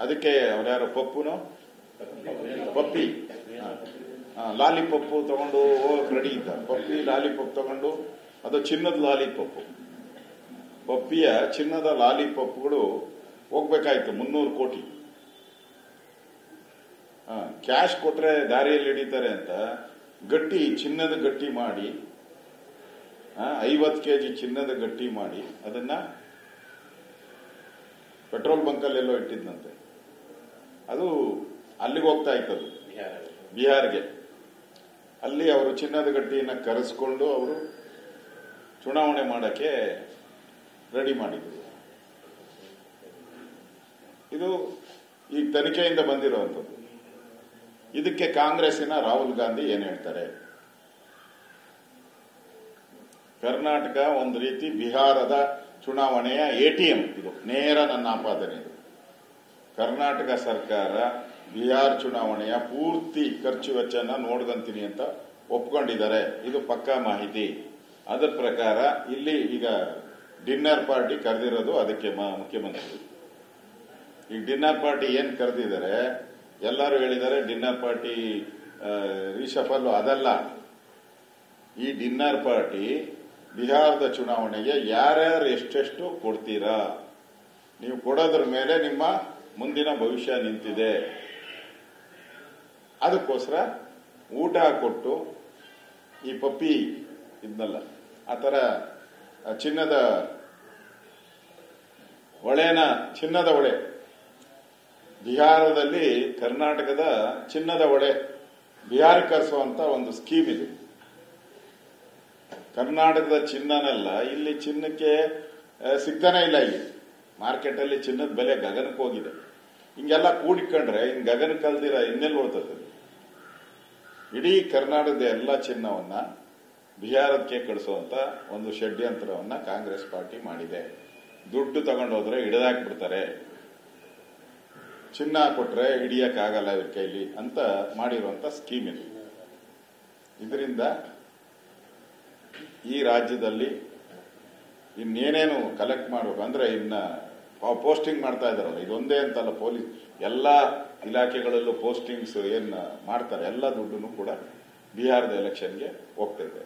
ಅದಕ್ಕೆ ಅವ್ರ್ಯಾರು ಪಪ್ಪುನೋ ಪಪ್ಪಿ ಲಾಲಿಪಪ್ಪು ತಗೊಂಡು ಹೋಗಕ್ ರೆಡಿ ಇದ್ದ. ಪಪ್ಪಿ ಲಾಲಿಪಪ್ ತಗೊಂಡು, ಅದು ಚಿನ್ನದ ಲಾಲಿಪಪ್ಪು. ಪಪ್ಪಿಯ ಚಿನ್ನದ ಲಾಲಿಪಪ್ಗಳು ಹೋಗ್ಬೇಕಾಯ್ತು 300 ಕೋಟಿ. ಕ್ಯಾಶ್ ಕೊಟ್ರೆ ದಾರಿಯಲ್ಲಿ ಹಿಡಿತಾರೆ ಅಂತ ಗಟ್ಟಿ ಚಿನ್ನದ ಗಟ್ಟಿ ಮಾಡಿ 50 ಕೆಜಿ ಚಿನ್ನದ ಗಟ್ಟಿ ಮಾಡಿ ಅದನ್ನ ಪೆಟ್ರೋಲ್ ಬಂಕಲ್ಲೆಲ್ಲೋ ಇಟ್ಟಿದ್ದಂತೆ. ಅದು ಅಲ್ಲಿಗೆ ಹೋಗ್ತಾ ಇತ್ತದು, ಬಿಹಾರ್ಗೆ. ಅಲ್ಲಿ ಅವರು ಚಿನ್ನದ ಗಟ್ಟಿಯನ್ನು ಕರೆಸ್ಕೊಂಡು ಅವರು ಚುನಾವಣೆ ಮಾಡಕ್ಕೆ ರೆಡಿ ಮಾಡಿದ್ರು. ಇದು ಈ ತನಿಖೆಯಿಂದ ಬಂದಿರುವಂಥದ್ದು. ಇದಕ್ಕೆ ಕಾಂಗ್ರೆಸ್ಸಿನ ರಾಹುಲ್ ಗಾಂಧಿ ಏನ್ ಹೇಳ್ತಾರೆ? ಕರ್ನಾಟಕ ಒಂದು ರೀತಿ ಬಿಹಾರದ ಚುನಾವಣೆಯ ಎಟಿಎಂ. ಇದು ನೇರ ನನ್ನ ಆಪಾದನೆ. ಇದು ಕರ್ನಾಟಕ ಸರ್ಕಾರ ಬಿಹಾರ್ ಚುನಾವಣೆಯ ಪೂರ್ತಿ ಖರ್ಚು ವೆಚ್ಚನ ನೋಡ್ಕೊಂತೀನಿ ಅಂತ ಒಪ್ಕೊಂಡಿದ್ದಾರೆ. ಇದು ಪಕ್ಕಾ ಮಾಹಿತಿ. ಅದರ ಪ್ರಕಾರ ಇಲ್ಲಿ ಈಗ ಡಿನ್ನರ್ ಪಾರ್ಟಿ ಕರೆದಿರೋದು ಅದಕ್ಕೆ ಮುಖ್ಯಮಂತ್ರಿ. ಈಗ ಡಿನ್ನರ್ ಪಾರ್ಟಿ ಏನ್ ಕರೆದಿದ್ದಾರೆ, ಎಲ್ಲರೂ ಹೇಳಿದ್ದಾರೆ ಡಿನ್ನರ್ ಪಾರ್ಟಿ ರೀಶಫಲ್. ಅದಲ್ಲ, ಈ ಡಿನ್ನರ್ ಪಾರ್ಟಿ ಬಿಹಾರದ ಚುನಾವಣೆಗೆ ಯಾರ್ಯಾರು ಎಷ್ಟೆಷ್ಟು ಕೊಡ್ತೀರಾ, ನೀವು ಕೊಡೋದ್ರ ಮೇಲೆ ನಿಮ್ಮ ಮುಂದಿನ ಭವಿಷ್ಯ ನಿಂತಿದೆ. ಅದಕ್ಕೋಸ್ಕರ ಊಟ ಕೊಟ್ಟು ಈ ಪಪ್ಪಿ ಇದ್ನಲ್ಲ, ಆ ತರ ಚಿನ್ನದ ಹೊಳೆ ಬಿಹಾರದಲ್ಲಿ, ಕರ್ನಾಟಕದ ಚಿನ್ನದ ಹೊಳೆ ಬಿಹಾರಕ್ಕೆ ಕರೆಸುವಂತ ಒಂದು ಸ್ಕೀಮ್ ಇದೆ. ಕರ್ನಾಟಕದ ಚಿನ್ನನೆಲ್ಲ ಇಲ್ಲಿ ಚಿನ್ನಕ್ಕೆ ಸಿಗ್ತಾನೆ ಇಲ್ಲ. ಇಲ್ಲಿ ಮಾರ್ಕೆಟ್ ಅಲ್ಲಿ ಚಿನ್ನದ ಬೆಲೆ ಗಗನಕ್ಕೆ ಹೋಗಿದೆ. ಹಿಂಗೆಲ್ಲ ಕೂಡಿಕೊಂಡ್ರೆ ಇನ್ ಗಗನ ಕಲ್ದಿರ ಇನ್ನೆಲ್ಲಿ ಹೋಗ್ತದೆ? ಇಡೀ ಕರ್ನಾಟಕದ ಎಲ್ಲ ಚಿನ್ನವನ್ನ ಬಿಹಾರಕ್ಕೆ ಕಳಿಸುವಂತ ಒಂದು ಷಡ್ಯಂತ್ರವನ್ನ ಕಾಂಗ್ರೆಸ್ ಪಾರ್ಟಿ ಮಾಡಿದೆ. ದುಡ್ಡು ತಗೊಂಡೋದ್ರೆ ಹಿಡಿದಾಕ್ಬಿಡ್ತಾರೆ, ಚಿನ್ನ ಕೊಟ್ರೆ ಹಿಡಿಯಕ್ಕಾಗಲ್ಲ ಇವ್ರ ಕೈಲಿ ಅಂತ ಮಾಡಿರುವಂತ ಸ್ಕೀಮ್ ಇದು. ಇದರಿಂದ ಈ ರಾಜ್ಯದಲ್ಲಿ ಇನ್ನೇನೇನು ಕಲೆಕ್ಟ್ ಮಾಡಬೇಕು ಅಂದ್ರೆ ಇನ್ನ ಪೋಸ್ಟಿಂಗ್ ಮಾಡ್ತಾ ಇದಾರಲ್ಲ, ಇದೊಂದೇ ಅಂತಲ್ಲ, ಪೊಲೀಸ್ ಎಲ್ಲಾ ಇಲಾಖೆಗಳಲ್ಲೂ ಪೋಸ್ಟಿಂಗ್ಸ್ ಏನ್ ಮಾಡ್ತಾರೆ, ಎಲ್ಲ ದುಡ್ಡು ಕೂಡ ಬಿಹಾರದ ಎಲೆಕ್ಷನ್ಗೆ ಹೋಗ್ತಾ ಇದೆ.